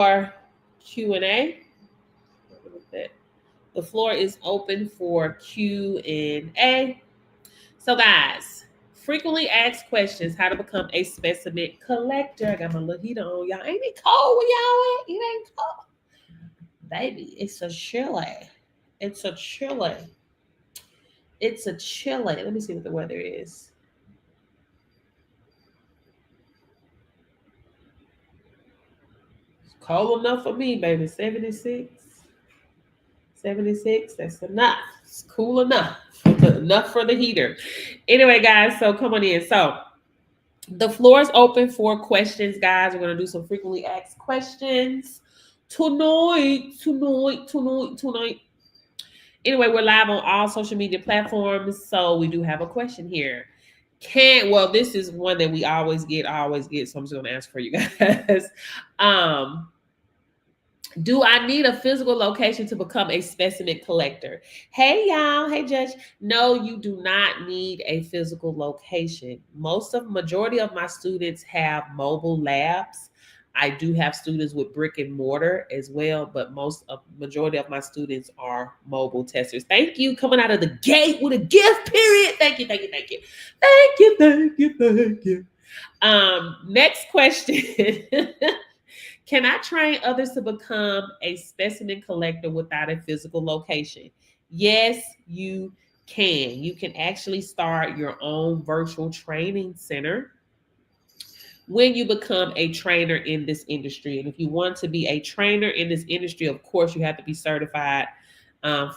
for Q&A. The floor is open for Q&A. So guys, frequently asked questions, how to become a specimen collector. I got my little heater on, y'all. Ain't it cold where y'all at? It ain't cold. Baby, it's a chilly. It's a chilly. It's a chilly. Let me see what the weather is. It's cold enough for me, baby. 76. 76, that's enough. It's cool enough. Enough for the heater. Anyway, guys, so come on in. So the floor is open for questions, guys. We're going to do some frequently asked questions tonight. Anyway, we're live on all social media platforms. So we do have a question here. This is one that we always get. So I'm just going to ask for you guys. Do I need a physical location to become a specimen collector? Hey, y'all. Hey, Judge. No, you do not need a physical location. Majority of my students have mobile labs. I do have students with brick and mortar as well, but majority of my students are mobile testers. Thank you. Coming out of the gate with a gift, period. Thank you. Next question. Can I train others to become a specimen collector without a physical location? Yes, you can. You can actually start your own virtual training center when you become a trainer in this industry. And if you want to be a trainer in this industry, of course, you have to be certified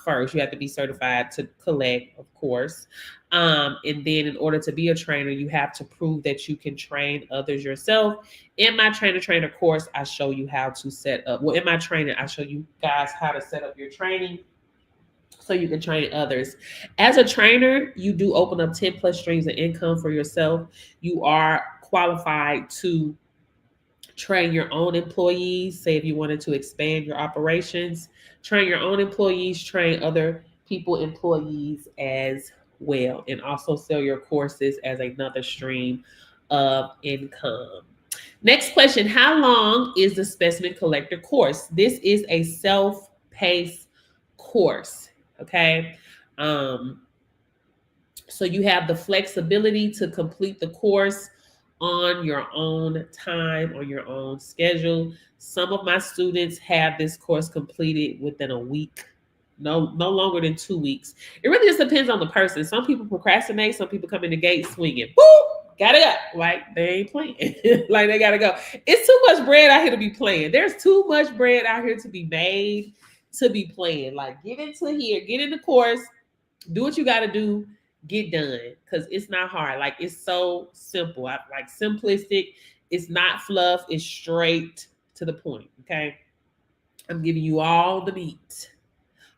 first. You have to be certified to collect, of course. And then in order to be a trainer, you have to prove that you can train others yourself. In my trainer course, I show you how to set up. Well, in my training, I show you guys how to set up your training so you can train others. As a trainer, you do open up 10 plus streams of income for yourself. You are qualified to train your own employees. Say if you wanted to expand your operations, train your own employees, train other employees as well, and also sell your courses as another stream of income. Next question, how long is the specimen collector course? This is a self-paced course, okay? So you have the flexibility to complete the course on your own time, on your own schedule. Some of my students have this course completed within a week, no longer than 2 weeks. It really just depends on the person. Some people procrastinate. Some people come in the gate swinging. Boop, gotta go. Like they ain't playing. Like they gotta go. It's too much bread out here to be playing. There's too much bread out here to be made to be playing. Like get into here, get in the course, do what you gotta do, get done, because it's not hard. Like it's so simple. Like simplistic. It's not fluff. It's straight to the point. Okay, I'm giving you all the meat.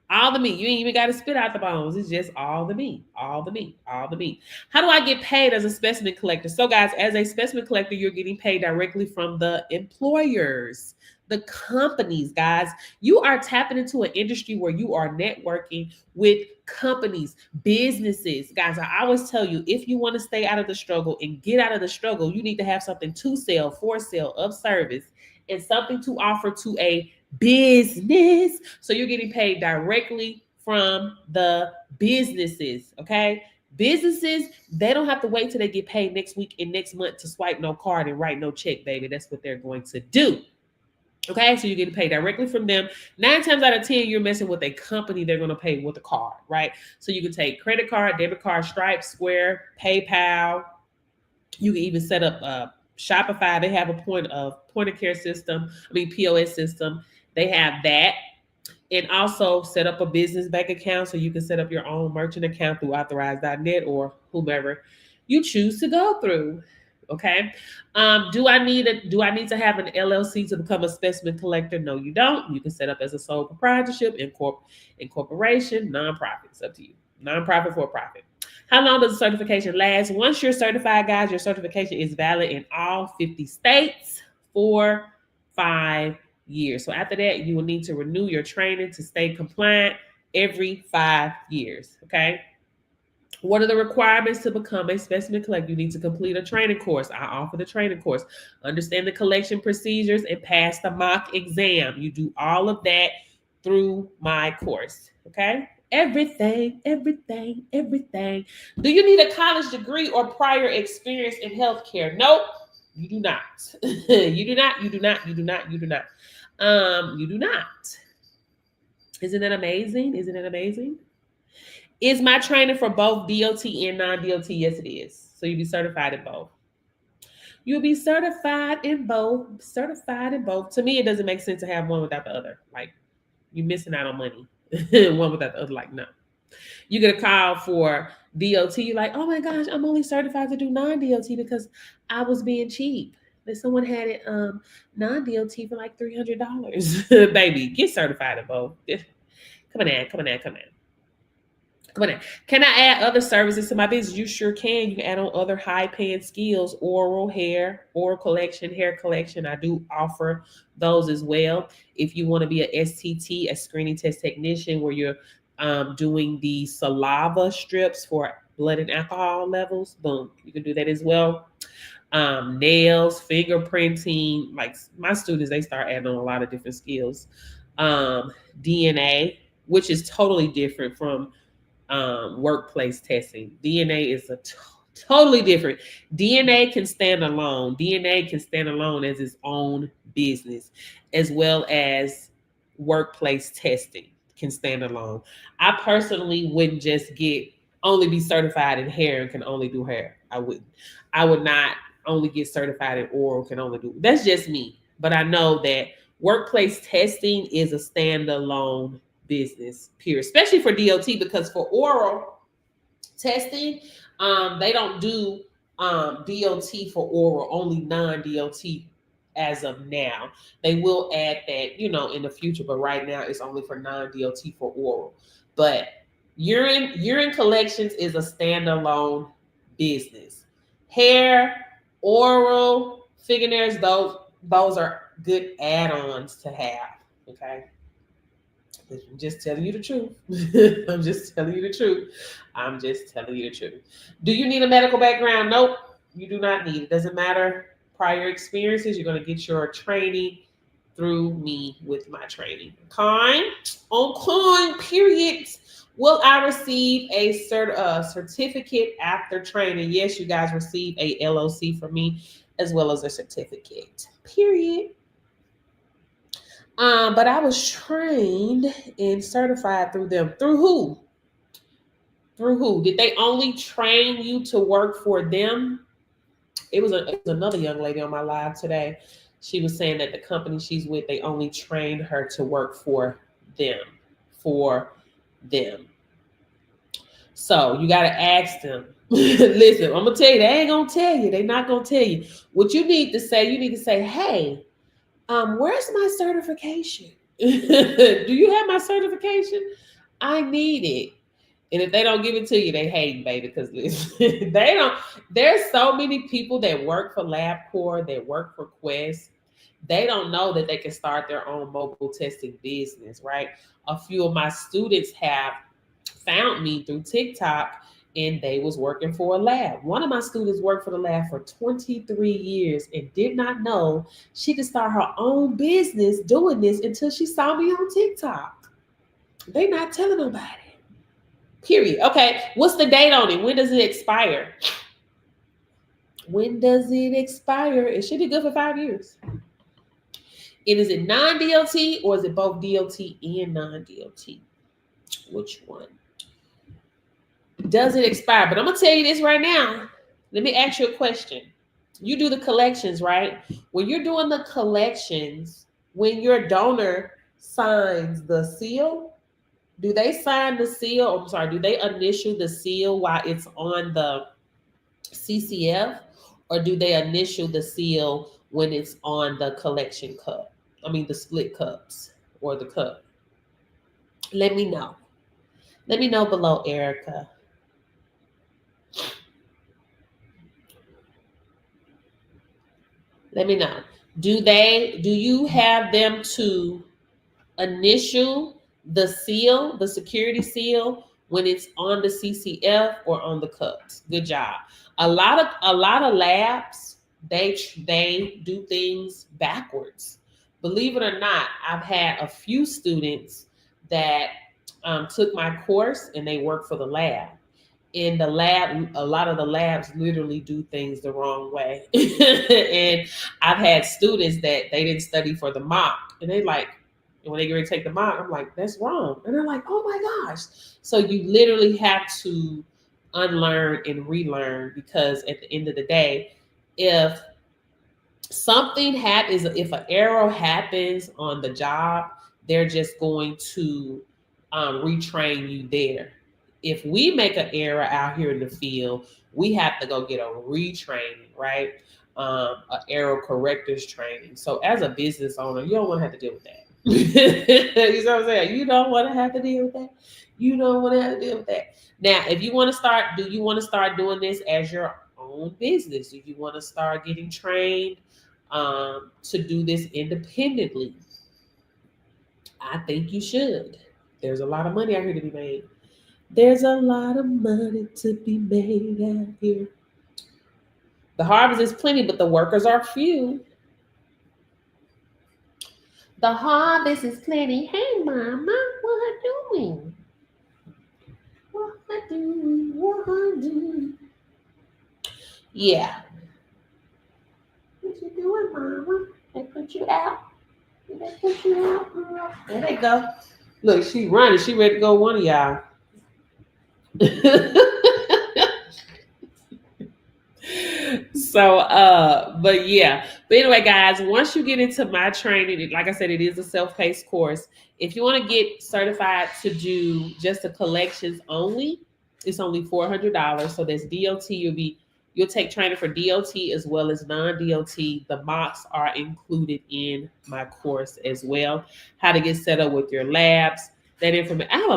All the meat. You ain't even got to spit out the bones. It's just all the meat. All the meat. All the meat. How do I get paid as a specimen collector? So, guys, as a specimen collector, you're getting paid directly from the employers, the companies, guys. You are tapping into an industry where you are networking with companies, businesses. Guys, I always tell you, if you want to stay out of the struggle and get out of the struggle, you need to have something to sell, for sale, of service, and something to offer to a business. So you're getting paid directly from the businesses, okay? Businesses, they don't have to wait till they get paid next week and next month to swipe no card and write no check, baby. That's what they're going to do. Okay, so you're getting paid directly from them. 9 times out of 10, you're messing with a company they're going to pay with a card, right? So you can take credit card, debit card, Stripe, Square, PayPal. You can even set up Shopify. They have a point of care system. POS system. They have that. And also set up a business bank account so you can set up your own merchant account through authorize.net or whomever you choose to go through. Okay. Do I need to have an LLC to become a specimen collector? No, you don't. You can set up as a sole proprietorship, incorporation, nonprofit. It's up to you. Nonprofit, for profit. How long does the certification last? Once you're certified, guys, your certification is valid in all 50 states for 5 years. So after that, you will need to renew your training to stay compliant every 5 years. Okay. What are the requirements to become a specimen collector? You need to complete a training course. I offer the training course. Understand the collection procedures and pass the mock exam. You do all of that through my course. Okay? Everything, everything, everything. Do you need a college degree or prior experience in healthcare? Nope, you do not. You do not, you do not, you do not, you do not. You do not. Isn't that amazing? Isn't it amazing? Is my training for both DOT and non-DOT? Yes, it is. So you'll be certified in both. You'll be certified in both. Certified in both. To me, it doesn't make sense to have one without the other. Like, you're missing out on money. One without the other. Like, no. You get a call for DOT. You're like, oh my gosh, I'm only certified to do non-DOT because I was being cheap. That someone had it non-DOT for like $300. Baby, get certified in both. Come on, come on, come on. Come on. Can I add other services to my business? You sure can. You can add on other high-paying skills, oral hair, oral collection, hair collection. I do offer those as well. If you want to be a STT, a screening test technician, where you're doing the saliva strips for blood and alcohol levels, boom, you can do that as well. Nails, fingerprinting. Like my students, they start adding on a lot of different skills. DNA, which is totally different from workplace testing. DNA is a totally different. DNA can stand alone. DNA can stand alone as its own business, as well as workplace testing can stand alone. I personally wouldn't just only be certified in hair and can only do hair. I would not only get certified in oral, can only do. That's just me. But I know that workplace testing is a standalone business, period, especially for DOT, because for oral testing, they don't do DOT for oral, only non-DOT as of now. They will add that, in the future, but right now it's only for non-DOT for oral. But urine collections is a standalone business. Hair, oral, fingernails, those are good add-ons to have. Okay. I'm just telling you the truth. I'm just telling you the truth. I'm just telling you the truth. Do you need a medical background? Nope, you do not need it. Doesn't matter prior experiences. You're going to get your training through me with my training. On period. Will I receive a certificate after training? Yes, you guys receive a LOC from me as well as a certificate. Period. But I was trained and certified through them. Through who? Through who? Did they only train you to work for them? It was another young lady on my live today. She was saying that the company she's with, they only trained her to work for them. For them. So you got to ask them. Listen, I'm going to tell you, they ain't going to tell you. They're not going to tell you. What you need to say, hey, where's my certification? Do you have my certification? I need it. And if they don't give it to you, they hate, baby, because they don't. There's so many people that work for LabCorp, that work for Quest. They don't know that they can start their own mobile testing business, right? A few of my students have found me through TikTok, and they was working for a lab. One of my students worked for the lab for 23 years and did not know she could start her own business doing this until she saw me on TikTok. They not telling nobody. Period. Okay, what's the date on it? When does it expire? When does it expire? It should be good for 5 years. And is it non-DOT or is it both DOT and non-DOT? Which one? Does it expire? But I'm going to tell you this right now. Let me ask you a question. You do the collections, right? When you're doing the collections, when your donor signs the seal, do they sign the seal? I'm sorry, do they initial the seal while it's on the CCF? Or do they initial the seal when it's on the collection cup? I mean, the split cups or the cup. Let me know. Let me know below, Erica. Let me know. Do you have them to initial the seal, the security seal, when it's on the CCF or on the cups. Good job. A lot of labs, they do things backwards. Believe it or not, I've had a few students that took my course and they work for the lab. In the lab, a lot of the labs literally do things the wrong way. And I've had students that they didn't study for the mock, and they like, and when they get ready to take the mock, I'm like, that's wrong. And they're like, oh my gosh. So you literally have to unlearn and relearn, because at the end of the day, if something happens, if an error happens on the job, they're just going to retrain you there. If we make an error out here in the field, we have to go get a retraining, right? An error correctors training. So as a business owner, you don't want to have to deal with that. You know what I'm saying? You don't want to have to deal with that. You don't want to have to deal with that. Now, if you want to start, do you want to start doing this as your own business? Do you want to start getting trained to do this independently? I think you should. There's a lot of money out here to be made. There's a lot of money to be made out here. The harvest is plenty, but the workers are few. The harvest is plenty. Hey, mama, what are you doing? What are you doing? What are you doing? Yeah. What you doing, mama? They put you out. They put you out, girl. There they go. Look, she running. She ready to go one of y'all. So but yeah, but anyway, guys, once you get into my training, like I said, it is a self-paced course. If you want to get certified to do just the collections only, it's only $400. So that's DOT. You'll take training for DOT as well as non-DOT. The mocks are included in my course as well. How to get set up with your labs, that information. I have a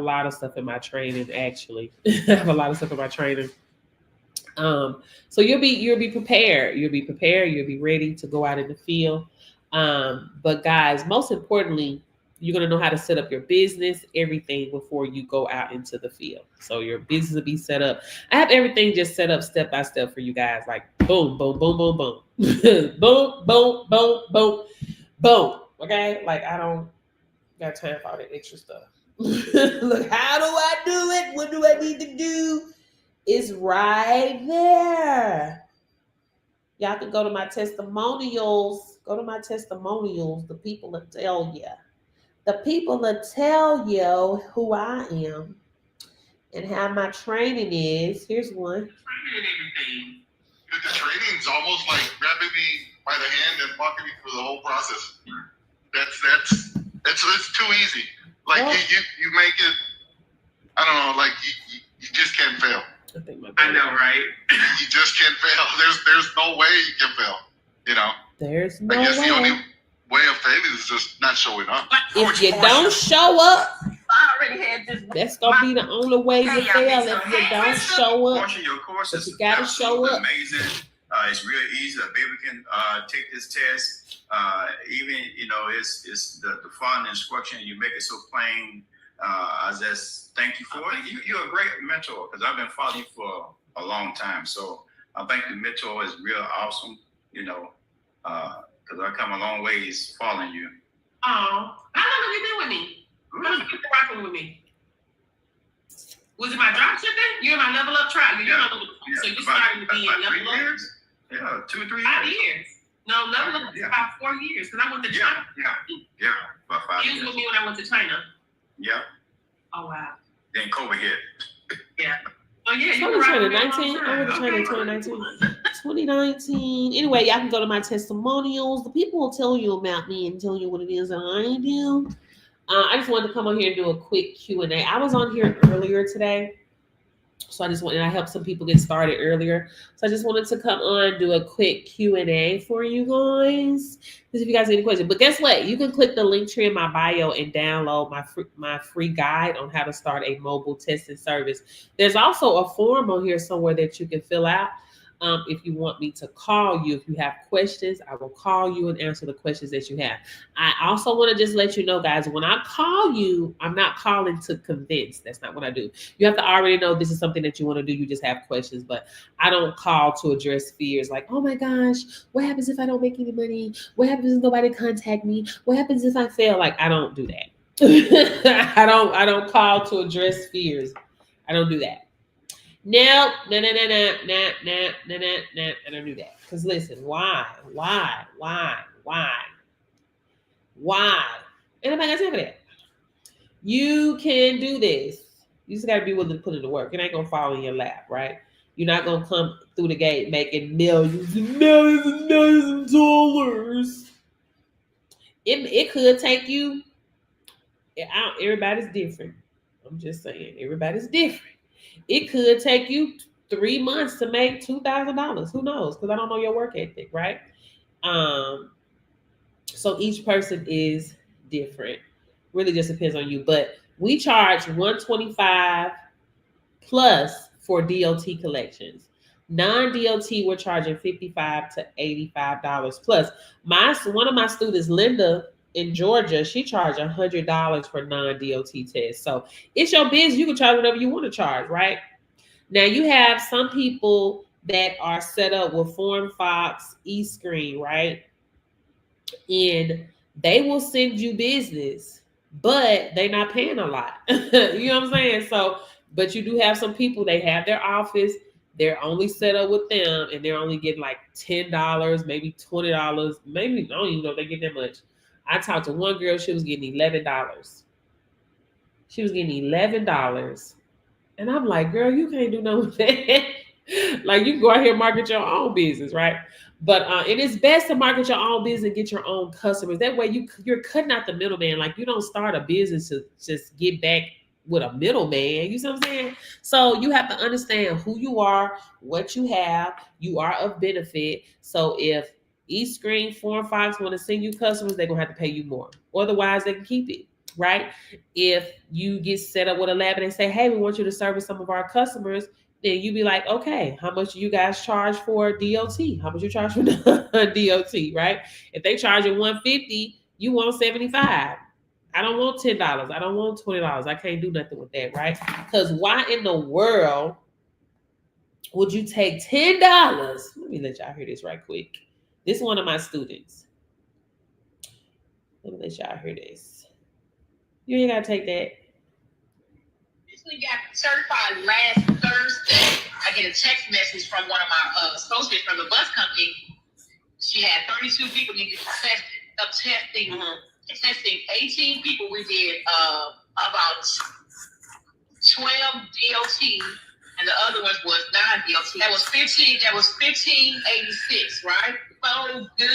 lot of stuff in my training, actually. I have a lot of stuff in my training. So you'll be prepared. You'll be ready to go out in the field. But guys, most importantly, you're gonna know how to set up your business, everything before you go out into the field. So your business will be set up. I have everything just set up step by step for you guys, like boom, boom, boom, boom, boom. Boom, boom, boom, boom, boom. Okay? Like I don't got time for all that extra stuff. Look, how do I do it? What do I need to do? It's right there. Y'all can go to my testimonials. Go to my testimonials. The people will tell you. The people will tell you who I am and how my training is. Here's one. Training and everything. The training's almost like grabbing me by the hand and walking me through the whole process. It's too easy. Like you make it. I don't know. Like you just can't fail. I know, right? You just can't fail. There's no way you can fail. You know. There's no way. I guess way. The only way of failing is just not showing up. If you don't show up, I already had this. That's gonna be the only way you fail if you don't show up. Your course is you gotta show up. Amazing. It's real easy. A baby can take this test. Even it's the fun instruction. You make it so plain. I just thank you for it. You're a great mentor because I've been following you for a long time. So I think the mentor is real awesome. Because I come a long ways following you. Oh, how long have you been with me? How long have you been rocking with me? Was it my drop shipping? You're in my level up trial. So you started to be in level up? Years? Yeah, 2 or 3 years. 5 years. No, level up is about 4 years because I went to China. Yeah, about 5 years. You was with me when I went to China. Yeah. Oh, wow. Then COVID hit. Yeah. Oh, yeah. You were 2019. I went to China in 2019. 2019. Anyway, y'all can go to my testimonials. The people will tell you about me and tell you what it is that I do. I just wanted to come on here and do a quick Q&A. I was on here earlier today. So I helped some people get started earlier. So I just wanted to come on and do a quick Q&A for you guys. Because if you guys have any questions. But guess what? You can click the link tree in my bio and download my free guide on how to start a mobile testing service. There's also a form on here somewhere that you can fill out. If you want me to call you, if you have questions, I will call you and answer the questions that you have. I also want to just let you know, guys, when I call you, I'm not calling to convince. That's not what I do. You have to already know this is something that you want to do. You just have questions, but I don't call to address fears like, oh my gosh, what happens if I don't make any money? What happens if nobody contact me? What happens if I fail? Like, I don't do that. I don't call to address fears. I don't do that. No, I don't do that. Because listen, why? Anybody got time for that? You can do this. You just got to be willing to put in the work. It ain't gonna fall in your lap, right? You're not gonna come through the gate making millions and millions of dollars. It could take you. Everybody's different. I'm just saying, everybody's different. It could take you 3 months to make $2,000. Who knows? Because I don't know your work ethic, right? So each person is different. Really just depends on you. But we charge $125 plus for DOT collections. Non-DOT, we're charging $55 to $85 plus. One of my students, Linda, in Georgia, she charged $100 for non-DOT tests. So it's your business. You can charge whatever you want to charge, right? Now you have some people that are set up with FormFox, eScreen, right? And they will send you business, but they're not paying a lot. You know what I'm saying? So, but you do have some people, they have their office, they're only set up with them, and they're only getting like $10, maybe $20, maybe, I don't even know if they get that much. I talked to one girl, she was getting $11. She was getting $11. And I'm like, girl, you can't do nothing with that. Like, you can go out here and market your own business, right? But it is best to market your own business and get your own customers. That way you're cutting out the middleman. Like, you don't start a business to just get back with a middleman. You see what I'm saying? So you have to understand who you are, what you have. You are of benefit. So if eScreen, FormFox want to send you customers, they're going to have to pay you more. Otherwise, they can keep it, right? If you get set up with a lab and they say, hey, we want you to service some of our customers, then you be like, okay, how much do you guys charge for DOT? How much you charge for DOT, right? If they charge you $150, you want $75. I don't want $10. I don't want $20. I can't do nothing with that, right? Because why in the world would you take $10? Let me let y'all hear this right quick. This is one of my students. Let me let y'all hear this. You ain't got to take that. We got certified last Thursday. I get a text message from one of my associates from the bus company. She had 32 people needed testing. Testing 18 people. We did about 12 DOT, and the other ones was non-DOT. That was 1586, right? So good. I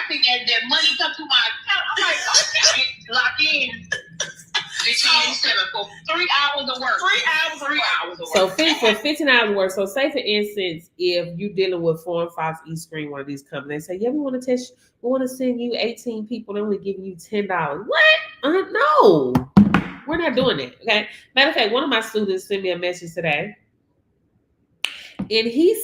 think that money come to my account. I'm like, okay, lock in. 1587 for 3 hours of work. 3 hours of work. So for 15 hours of work. So say for instance, if you're dealing with FormFox, eScreen, one of these companies, they say, yeah, we want to send you 18 people, they're only giving you $10. What? No. We're not doing that. Okay. Matter of fact, one of my students sent me a message today. And he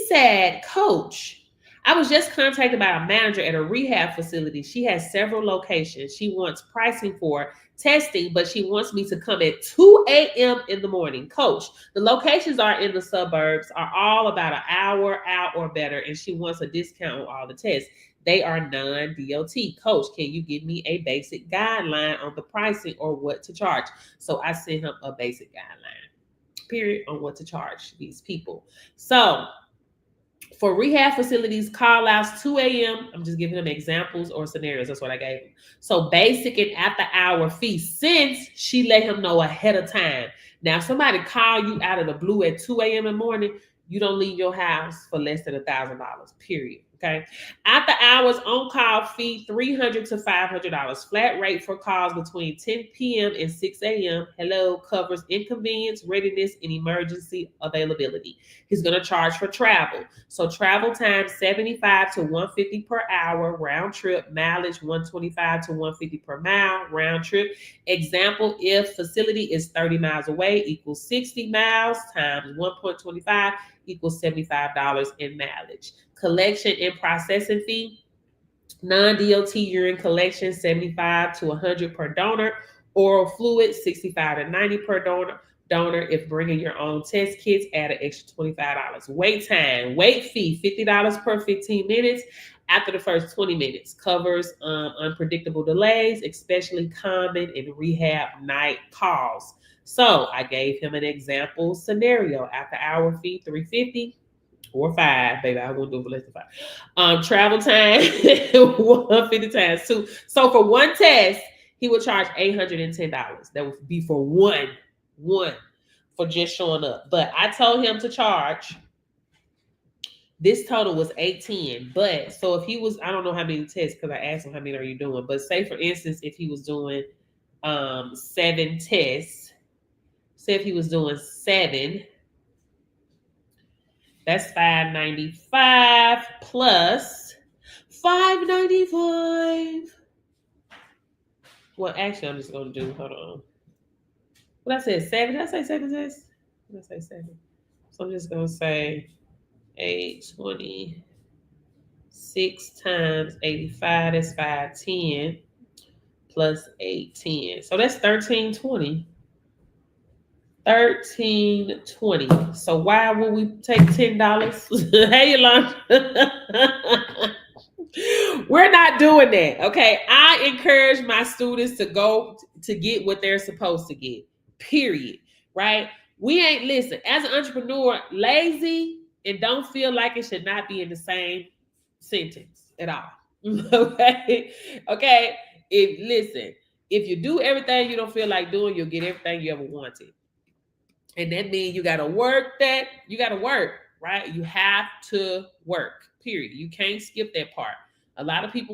said, Coach, I was just contacted by a manager at a rehab facility. She has several locations. She wants pricing for testing, but she wants me to come at 2 a.m. in the morning. Coach, the locations are in the suburbs, are all about an hour out or better, and she wants a discount on all the tests. They are non-DOT. Coach, can you give me a basic guideline on the pricing or what to charge? So I sent him a basic guideline, period, on what to charge these people. So for rehab facilities, call outs 2 a.m. I'm just giving them examples or scenarios. That's what I gave him. So basic and after hour fee, since she let him know ahead of time. Now, if somebody call you out of the blue at 2 a.m. in the morning, you don't leave your house for less than $1,000, period. Okay. After hours on call fee, $300 to $500. Flat rate for calls between 10 p.m. and 6 a.m. Hello, covers inconvenience, readiness, and emergency availability. He's going to charge for travel. So travel time, $75 to $150 per hour, round trip, mileage, $125 to $150 per mile, round trip. Example, if facility is 30 miles away, equals 60 miles times 1.25 equals $75 in mileage. Collection and processing fee, non-DOT urine collection, $75 to $100 per donor. Oral fluid, $65 to $90 per donor. If bringing your own test kits, add an extra $25. Wait time, wait fee, $50 per 15 minutes. After the first 20 minutes, covers unpredictable delays, especially common in rehab night calls. So I gave him an example scenario. After hour fee, $350 or $5, baby. I won't do it for less than $5. Travel time, $150 times 2. So for one test, he would charge $810. That would be for one for just showing up. But I told him to charge. This total was $810. But so if he was, I don't know how many tests because I asked him how many are you doing. But say for instance, if he was doing 7 tests, say if he was doing 7, that's $595 plus $595. Well, actually, I'm just gonna do. Hold on. What I said 7? Did I say 7 tests? Did I say 7? So I'm just gonna say 826 times 85. That's 510 plus 810. So that's 1320. 1320. So why would we take $10? Hey, Yolanda. We're not doing that. Okay. I encourage my students to go to get what they're supposed to get. Period. Right? We ain't, listen, as an entrepreneur, lazy and don't feel like it should not be in the same sentence at all. Okay. Okay. If you do everything you don't feel like doing, you'll get everything you ever wanted. And that means you got to work, right? You have to work, period. You can't skip that part. A lot of people